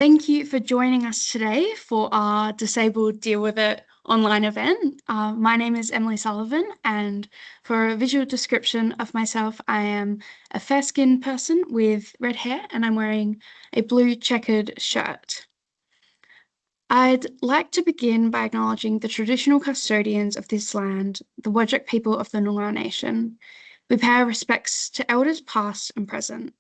Thank you for joining us today for our Disabled Deal With It online event. My name is Emily Sullivan, and for a visual description of myself, I am a fair-skinned person with red hair, and I'm wearing a blue checkered shirt. I'd like to begin by acknowledging the traditional custodians of this land, the Whadjuk people of the Noongar Nation. We pay our respects to elders past and present.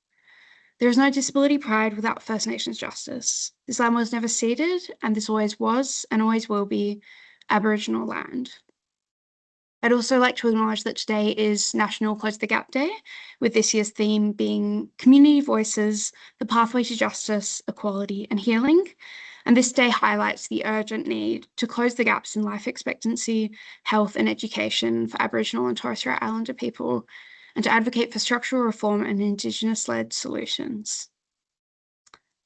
There is no disability pride without First Nations justice. This land was never ceded, and this always was and always will be Aboriginal land. I'd also like to acknowledge that today is National Close the Gap Day, with this year's theme being Community Voices, the Pathway to Justice, Equality and Healing. And this day highlights the urgent need to close the gaps in life expectancy, health and education for Aboriginal and Torres Strait Islander people, and to advocate for structural reform and Indigenous-led solutions.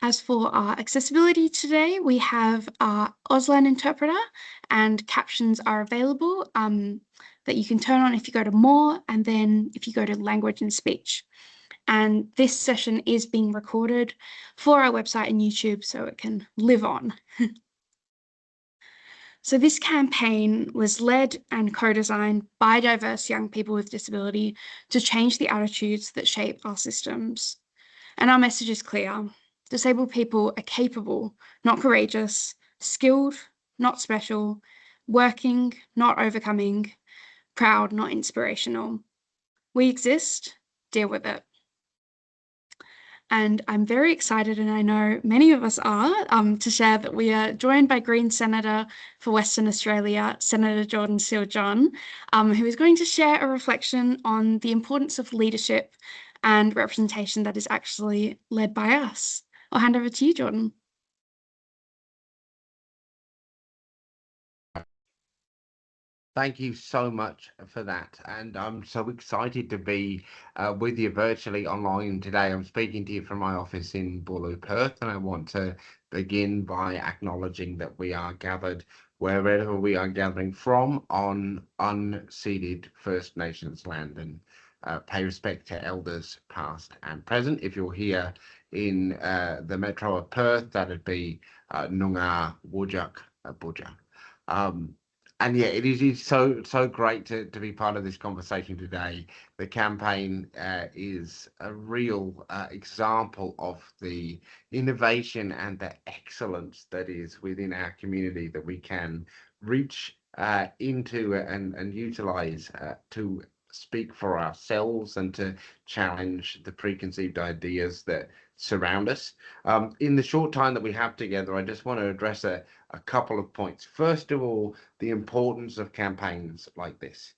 As for our accessibility today, we have our Auslan interpreter, and captions are available that you can turn on if you go to More, and then if you go to Language and Speech. And this session is being recorded for our website and YouTube so it can live on. So this campaign was led and co-designed by diverse young people with disability to change the attitudes that shape our systems. And our message is clear. Disabled people are capable, not courageous, skilled, not special, working, not overcoming, proud, not inspirational. We exist, deal with it. And I'm very excited, and I know many of us are, to share that we are joined by Green Senator for Western Australia, Senator Jordon Steele-John, who is going to share a reflection on the importance of leadership and representation that is actually led by us. I'll hand over to you, Jordon. Thank you so much for that. And I'm so excited to be with you virtually online today. I'm speaking to you from my office in Boolaloo, Perth, and I want to begin by acknowledging that we are gathered wherever we are gathering from on unceded First Nations land, and pay respect to elders past and present. If you're here in the metro of Perth, that'd be Noongar, Whadjuk, Budja. And yeah, it is so great to be part of this conversation today. The campaign is a real example of the innovation and the excellence that is within our community that we can reach into and utilize to speak for ourselves and to challenge the preconceived ideas that surround us. In the short time that we have together, I just want to address a couple of points. First of all, the importance of campaigns like this.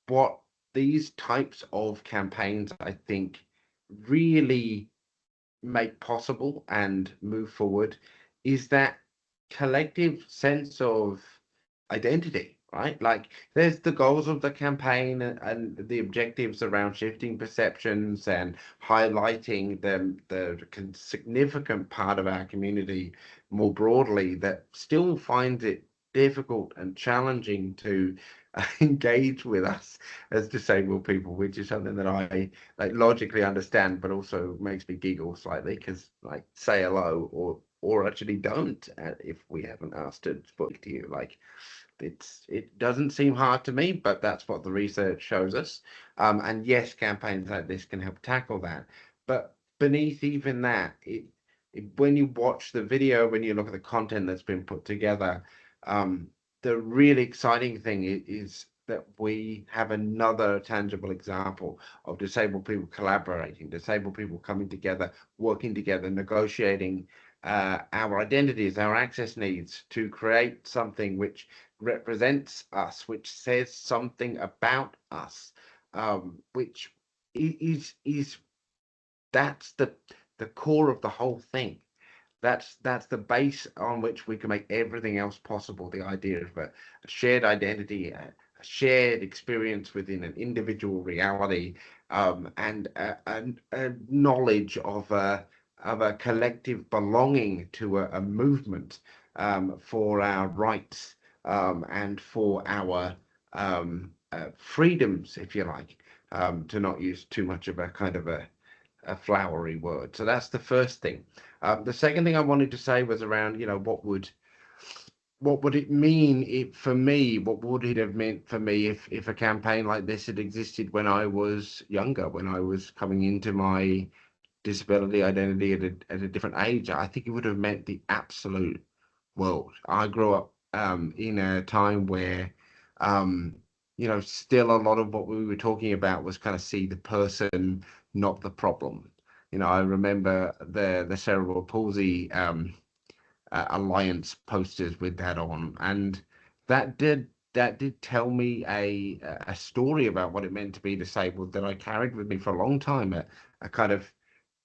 What these types of campaigns, I think, really make possible and move forward is that collective sense of identity, right? Like there's the goals of the campaign and the objectives around shifting perceptions and highlighting the significant part of our community more broadly that still finds it difficult and challenging to engage with us as disabled people, which is something that I like logically understand, but also makes me giggle slightly because like say hello or actually don't if we haven't asked to speak to you. Like it doesn't seem hard to me, but that's what the research shows us. And yes, campaigns like this can help tackle that. But beneath even that, when you watch the video, when you look at the content that's been put together, the really exciting thing is that we have another tangible example of disabled people collaborating, disabled people coming together, working together, negotiating our identities, our access needs to create something which represents us, which says something about us, which is that's the core of the whole thing. That's the base on which we can make everything else possible. The idea of a shared identity, a shared experience within an individual reality, and a knowledge of a collective belonging to a movement for our rights and for our freedoms, if you like, to not use too much of a kind of a flowery word. So that's the first thing. The second thing I wanted to say was around, what would it mean if, for me, what would it have meant for me if a campaign like this had existed when I was younger, when I was coming into my disability identity at a different age? I think it would have meant the absolute world. I grew up in a time where, um, still a lot of what we were talking about was kind of see the person, not the problem. I remember the cerebral palsy alliance posters with that on, and that did tell me a story about what it meant to be disabled that I carried with me for a long time. A kind of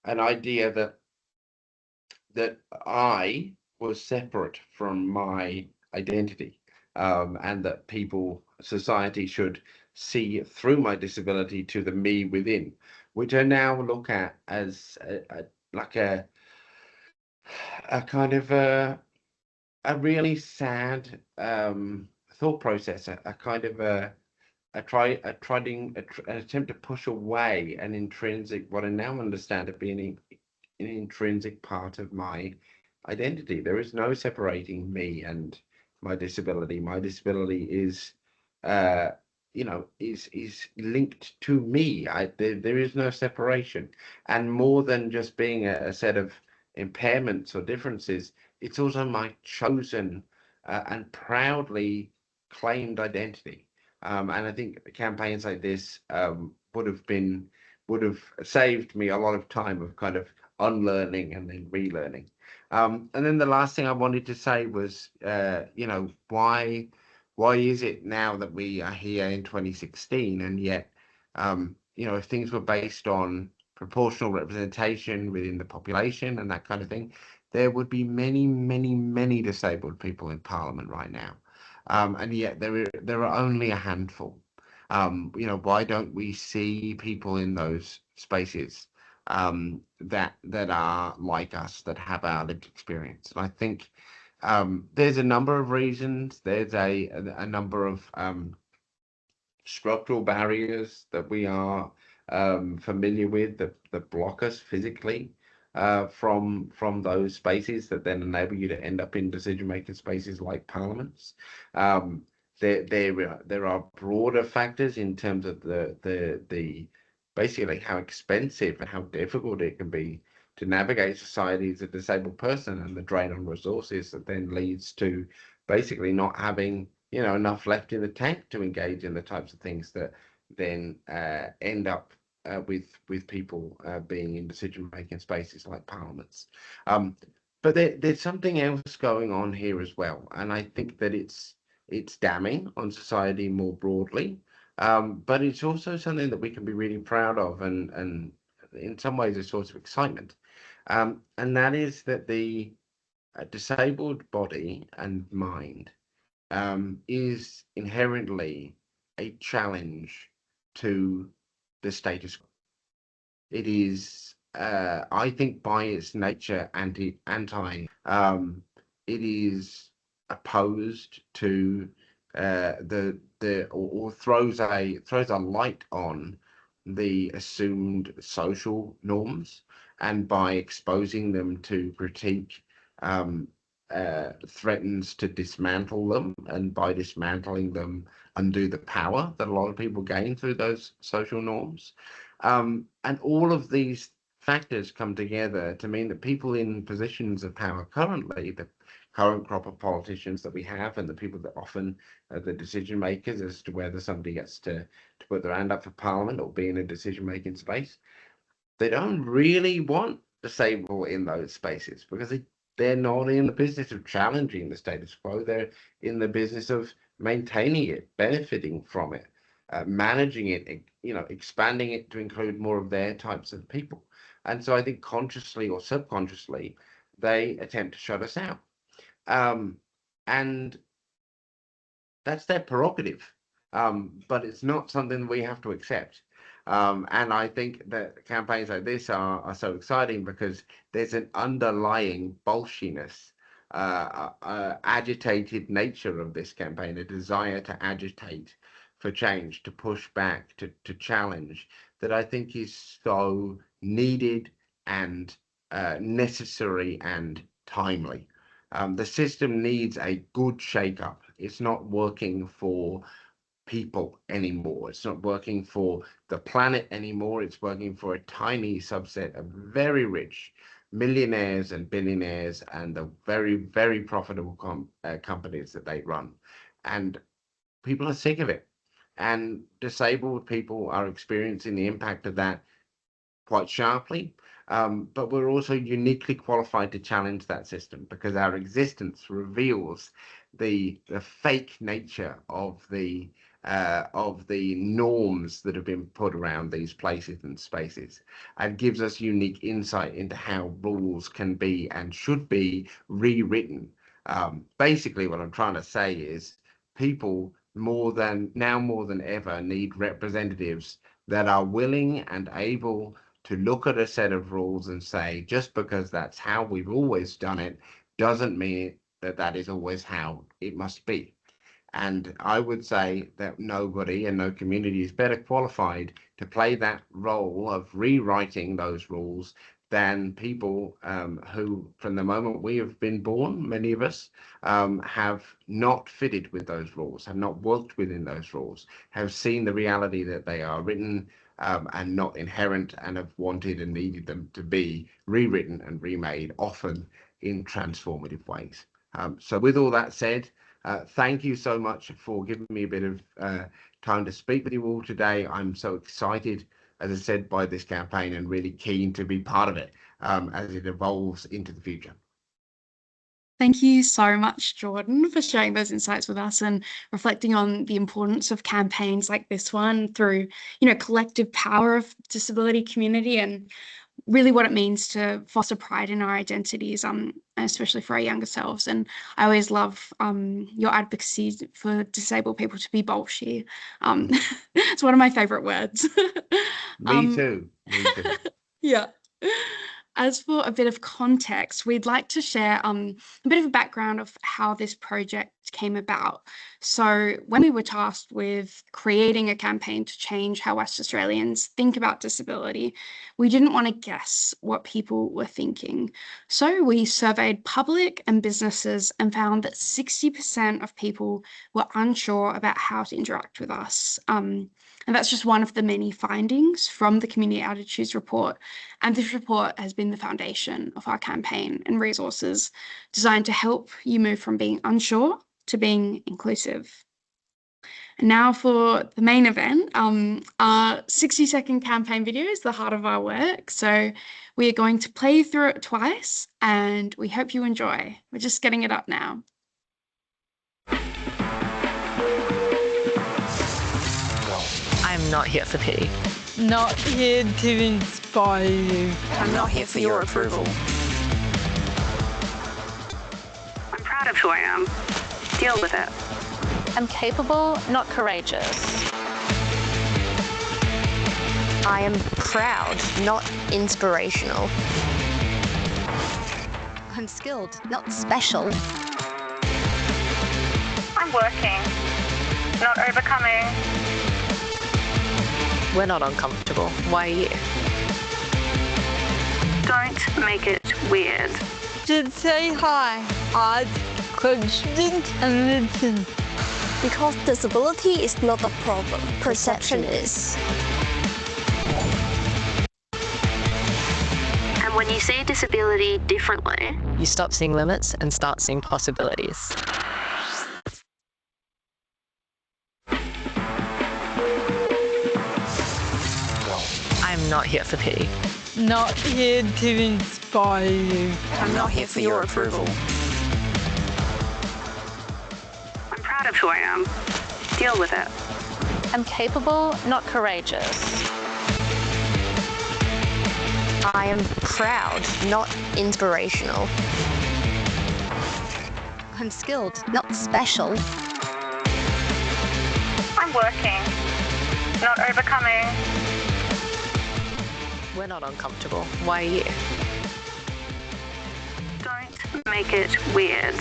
an idea that I was separate from my identity, and that society should see through my disability to the me within, which I now look at as like a kind of a really sad thought process, a kind of an attempt to push away an intrinsic, what I now understand to be an intrinsic part of my identity. There is no separating me and my disability. My disability uh, is linked to me. There is no separation, and more than just being a set of impairments or differences, it's also my chosen and proudly claimed identity. And I think campaigns like this would have saved me a lot of time of kind of unlearning and then relearning. And then the last thing I wanted to say was, why is it now that we are here in 2016, and yet, if things were based on proportional representation within the population and that kind of thing, there would be many, many, many disabled people in Parliament right now. And yet there are only a handful. Why don't we see people in those spaces that are like us, that have our lived experience? And I think there's a number of reasons. There's a number of structural barriers that we are familiar with that block us physically from those spaces that then enable you to end up in decision-making spaces like parliaments. There are broader factors in terms of the basically how expensive and how difficult it can be to navigate society as a disabled person, and the drain on resources that then leads to basically not having enough left in the tank to engage in the types of things that then end up with people being in decision-making spaces like parliaments. But there's something else going on here as well, and I think that it's damning on society more broadly, but it's also something that we can be really proud of, and in some ways a source of excitement, and that is that the disabled body and mind is inherently a challenge to the status quo. It is, I think, by its nature it is opposed to or throws a light on the assumed social norms, and by exposing them to critique, um, threatens to dismantle them, and by dismantling them, undo the power that a lot of people gain through those social norms. And all of these factors come together to mean that people in positions of power currently, the current crop of politicians that we have, and the people that often are the decision makers as to whether somebody gets to put their hand up for parliament or be in a decision making space, they don't really want disabled in those spaces, because they're not in the business of challenging the status quo. They're in the business of maintaining it, benefiting from it, managing it, expanding it to include more of their types of people. And so I think consciously or subconsciously, they attempt to shut us out. And that's their prerogative. But it's not something we have to accept. And I think that campaigns like this are so exciting because there's an underlying bolshiness, agitated nature of this campaign, a desire to agitate for change, to push back, to challenge, that I think is so needed and necessary and timely. The system needs a good shake-up. It's not working for people anymore. It's not working for the planet anymore. It's working for a tiny subset of very rich millionaires and billionaires and the very, very profitable companies that they run. And people are sick of it. And disabled people are experiencing the impact of that quite sharply. But we're also uniquely qualified to challenge that system because our existence reveals the fake nature of the norms that have been put around these places and spaces, and gives us unique insight into how rules can be and should be rewritten. Basically, what I'm trying to say is people more than ever need representatives that are willing and able to look at a set of rules and say, just because that's how we've always done it, doesn't mean that that is always how it must be. And I would say that nobody and no community is better qualified to play that role of rewriting those rules than people who, from the moment we have been born, many of us have not fitted with those rules, have not worked within those rules, have seen the reality that they are written and not inherent, and have wanted and needed them to be rewritten and remade, often in transformative ways. So with all that said, thank you so much for giving me a bit of time to speak with you all today. I'm so excited, as I said, by this campaign and really keen to be part of it as it evolves into the future. Thank you so much, Jordan, for sharing those insights with us and reflecting on the importance of campaigns like this one through, collective power of disability community and really what it means to foster pride in our identities, especially for our younger selves. And I always love your advocacy for disabled people to be bolshy. It's one of my favorite words. Me too. Yeah. As for a bit of context, we'd like to share a bit of a background of how this project came about. So when we were tasked with creating a campaign to change how West Australians think about disability, we didn't want to guess what people were thinking. So we surveyed public and businesses and found that 60% of people were unsure about how to interact with us. And that's just one of the many findings from the Community Attitudes Report. And this report has been the foundation of our campaign and resources designed to help you move from being unsure to being inclusive. And now for the main event, our 60-second campaign video is the heart of our work. So we are going to play through it twice and we hope you enjoy. We're just getting it up now. I'm not here for pity. Not here to inspire you. I'm not here for your approval. I'm proud of who I am. Deal with it. I'm capable, not courageous. I am proud, not inspirational. I'm skilled, not special. I'm working, not overcoming. We're not uncomfortable. Why are you? Don't make it weird. Just say hi, ask questions and listen. Because disability is not a problem, perception is. And when you see disability differently, You stop seeing limits and start seeing possibilities. I'm not here for pity. Not here to inspire you. I'm not here for your approval. I'm proud of who I am. Deal with it. I'm capable, not courageous. I am proud, not inspirational. I'm skilled, not special. I'm working, not overcoming. We're not uncomfortable. Why are you? Don't make it weird.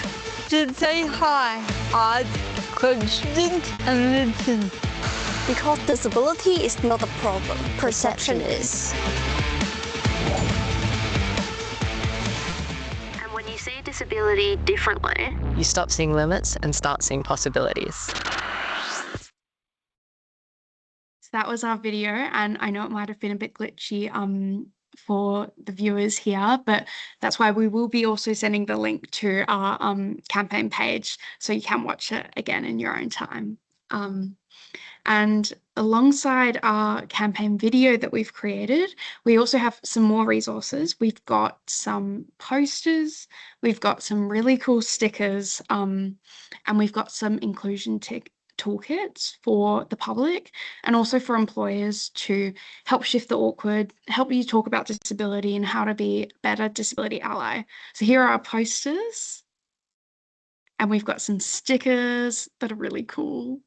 Just say hi, ask questions and listen. Because disability is not a problem, perception is. disability differently. You stop seeing limits and start seeing possibilities. So that was our video, and I know it might have been a bit glitchy for the viewers here, but that's why we will be also sending the link to our campaign page so you can watch it again in your own time. And alongside our campaign video that we've created, we also have some more resources. We've got some posters, we've got some really cool stickers, and we've got some inclusion toolkits for the public and also for employers to help shift the awkward, help you talk about disability and how to be a better disability ally. So here are our posters, and we've got some stickers that are really cool.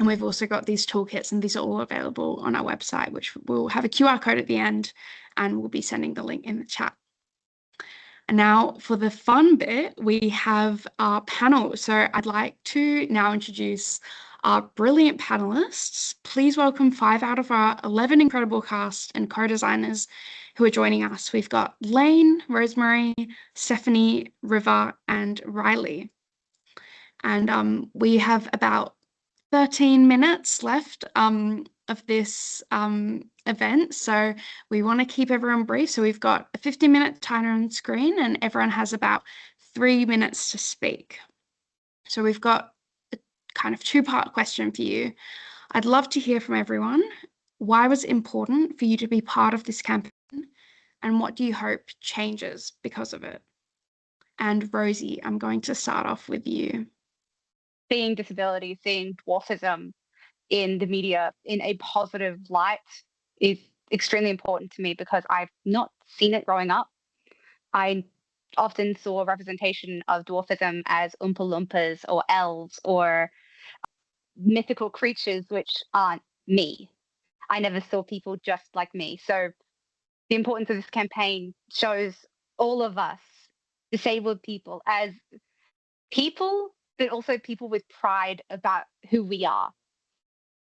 And we've also got these toolkits, and these are all available on our website, which will have a QR code at the end, and we'll be sending the link in the chat. And now for the fun bit, we have our panel. So I'd like to now introduce our brilliant panelists. Please welcome 5 out of our 11 incredible cast and co-designers who are joining us. We've got Lane, Rosemary, Stephanie, River, and Riley. And we have about 13 minutes left of this event, so we want to keep everyone brief. So we've got a 15-minute timer on screen, and everyone has about 3 minutes to speak. So we've got a kind of 2-part question for you. I'd love to hear from everyone. Why was it important for you to be part of this campaign, and what do you hope changes because of it? And Rosie, I'm going to start off with you. Seeing disability, seeing dwarfism in the media in a positive light is extremely important to me because I've not seen it growing up. I often saw representation of dwarfism as Oompa Loompas or elves or mythical creatures which aren't me. I never saw people just like me. So the importance of this campaign shows all of us, disabled people, as people, but also people with pride about who we are.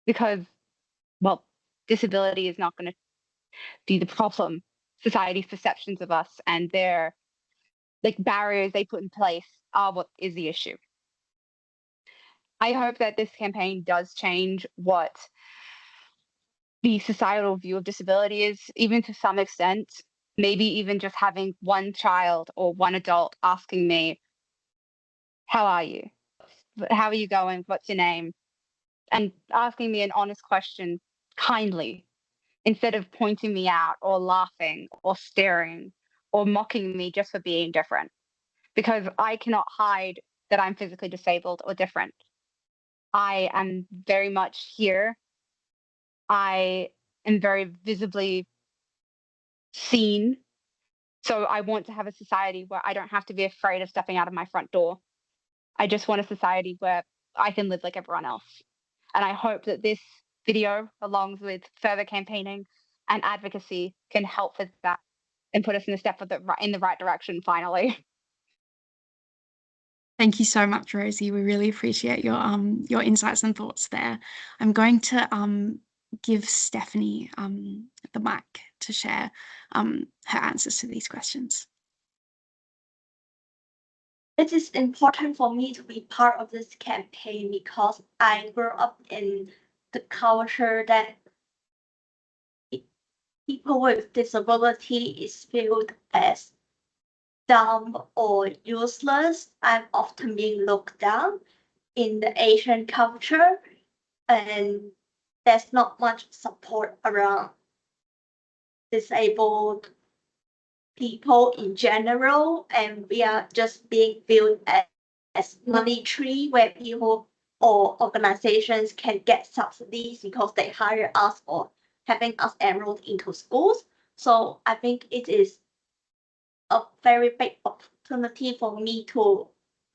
Because, well, disability is not going to be the problem. Society's perceptions of us and their barriers they put in place are what is the issue. I hope that this campaign does change what the societal view of disability is, even to some extent. Maybe even just having one child or one adult asking me, how are you? How are you going? What's your name? And asking me an honest question kindly, instead of pointing me out or laughing or staring or mocking me just for being different. Because I cannot hide that I'm physically disabled or different. I am very much here. I am very visibly seen. So I want to have a society where I don't have to be afraid of stepping out of my front door. I just want a society where I can live like everyone else. And I hope that this video, along with further campaigning and advocacy, can help with that and put us in a step in the right direction finally. Thank you so much, Rosie. We really appreciate your insights and thoughts there. I'm going to give Stephanie the mic to share her answers to these questions. It is important for me to be part of this campaign because I grew up in the culture that people with disability is viewed as dumb or useless. I'm often being looked down in the Asian culture, and there's not much support around disabled people in general, and we are just being viewed as money tree where people or organizations can get subsidies because they hire us or having us enrolled into schools. So I think it is a very big opportunity for me to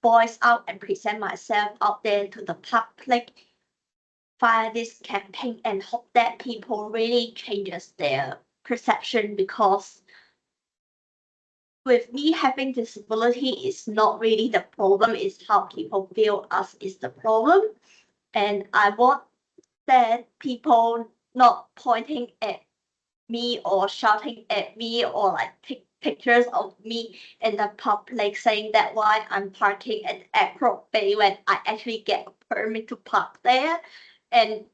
voice out and present myself out there to the public via this campaign, and hope that people really changes their perception, because with me having disability is not really the problem, it's how people feel us is the problem. And I want that people not pointing at me or shouting at me or pictures of me in the public saying that why I'm parking at Airport Bay when I actually get a permit to park there. And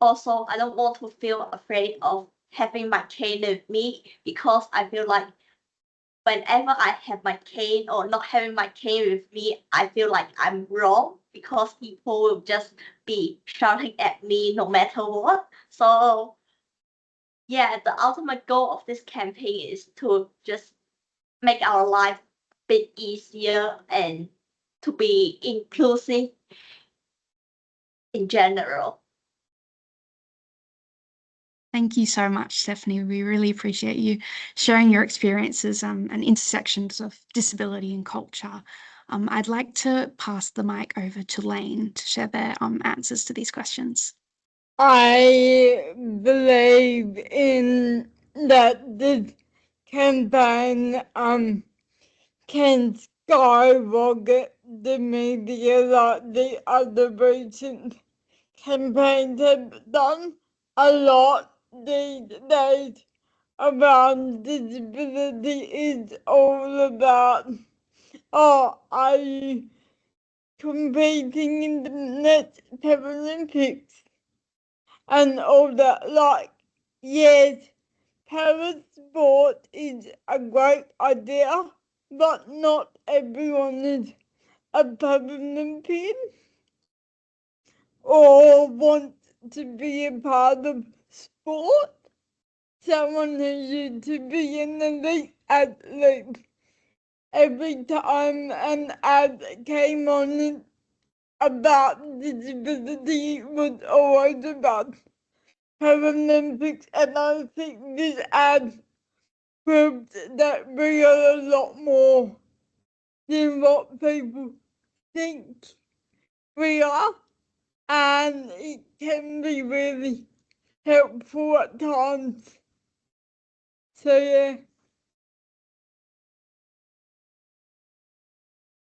also, I don't want to feel afraid of having my cane with me because I feel like whenever I have my cane or not having my cane with me, I feel like I'm wrong because people will just be shouting at me no matter what. So yeah, the ultimate goal of this campaign is to just make our life a bit easier and to be inclusive in general. Thank you so much, Stephanie. We really appreciate you sharing your experiences and intersections of disability and culture. I'd like to pass the mic over to Lane to share their answers to these questions. I believe in that this campaign can skyrocket the media like the other recent campaigns have done a lot these days around disability is all about, oh, are you competing in the next Paralympics and all that? Like, yes, parasport is a great idea, but not everyone is a Paralympian or wants to be a part of sport. Someone who used to be an elite athlete, every time an ad came on about disability, it was always about Paralympics, and I think this ad proved that we are a lot more than what people think we are, and it can be really helpful at times. So yeah.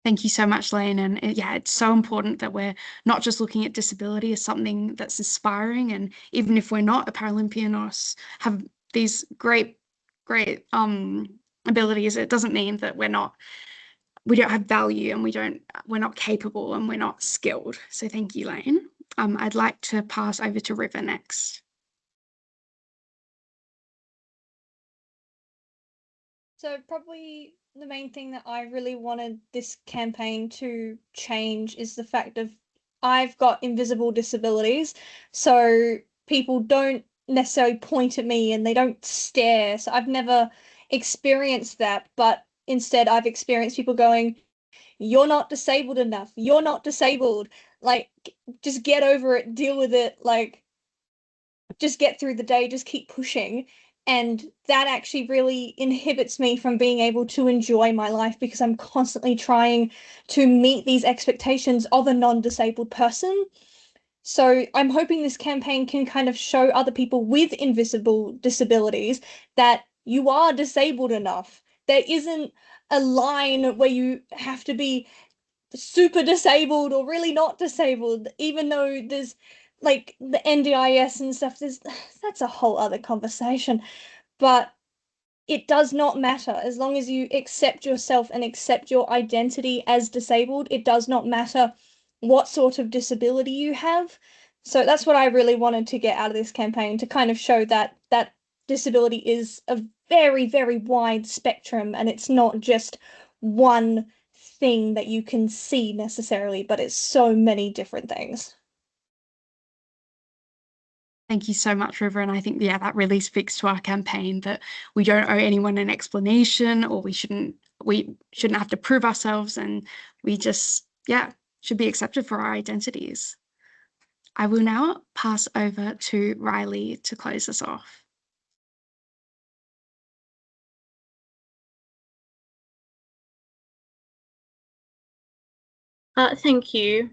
Thank you so much, Lane. And yeah, it's so important that we're not just looking at disability as something that's inspiring. And even if we're not a Paralympian or have these great abilities, it doesn't mean that we don't have value and we're not capable and we're not skilled. So thank you, Lane. I'd like to pass over to River next. So probably the main thing that I really wanted this campaign to change is the fact of I've got invisible disabilities, so people don't necessarily point at me and they don't stare. So I've never experienced that, but instead I've experienced people going, "You're not disabled enough. You're not disabled. Like, just get over it, deal with it, like just get through the day, just keep pushing." And that actually really inhibits me from being able to enjoy my life because I'm constantly trying to meet these expectations of a non-disabled person. So I'm hoping this campaign can kind of show other people with invisible disabilities that you are disabled enough. There isn't a line where you have to be super disabled or really not disabled, even though there's like the NDIS and stuff. That's a whole other conversation, but it does not matter as long as you accept yourself and accept your identity as disabled. It does not matter what sort of disability you have. So that's what I really wanted to get out of this campaign, to kind of show that disability is a very, very wide spectrum and it's not just one thing that you can see necessarily, but it's so many different things. Thank you so much, River. And I think, yeah, that really speaks to our campaign that we don't owe anyone an explanation, or we shouldn't have to prove ourselves, and we just, yeah, should be accepted for our identities. I will now pass over to Riley to close us off. Thank you.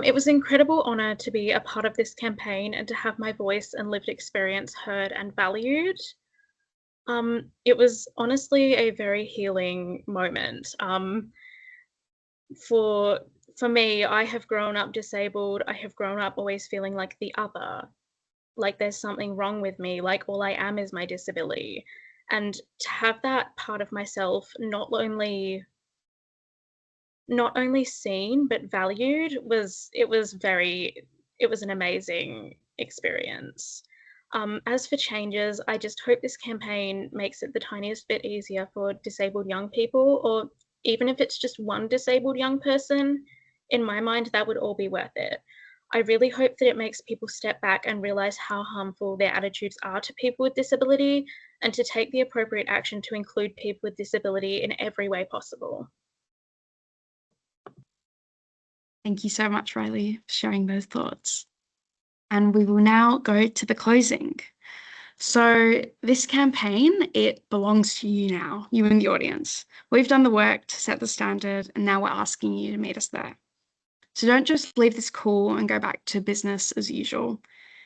It was an incredible honour to be a part of this campaign and to have my voice and lived experience heard and valued. It was honestly a very healing moment. For me, I have grown up disabled. I have grown up always feeling like the other, like there's something wrong with me, like all I am is my disability. And to have that part of myself not only seen but valued was an amazing experience. As for changes, I just hope this campaign makes it the tiniest bit easier for disabled young people, or even if it's just one disabled young person, in my mind, that would all be worth it. I really hope that it makes people step back and realize how harmful their attitudes are to people with disability, and to take the appropriate action to include people with disability in every way possible. Thank you so much, Riley, for sharing those thoughts. And we will now go to the closing. So this campaign, it belongs to you now, you and the audience. We've done the work to set the standard, and now we're asking you to meet us there. So don't just leave this call and go back to business as usual.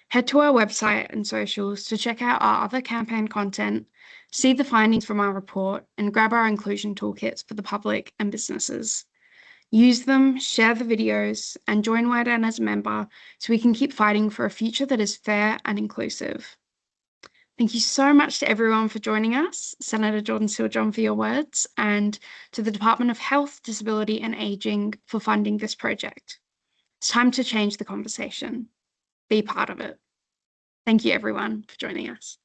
Head to our website and socials to check out our other campaign content, see the findings from our report, and grab our inclusion toolkits for the public and businesses. Use them, share the videos, and join YDAN as a member so we can keep fighting for a future that is fair and inclusive. Thank you so much to everyone for joining us, Senator Jordon Steele-John for your words, and to the Department of Health, Disability and Ageing for funding this project. It's time to change the conversation. Be part of it. Thank you everyone for joining us.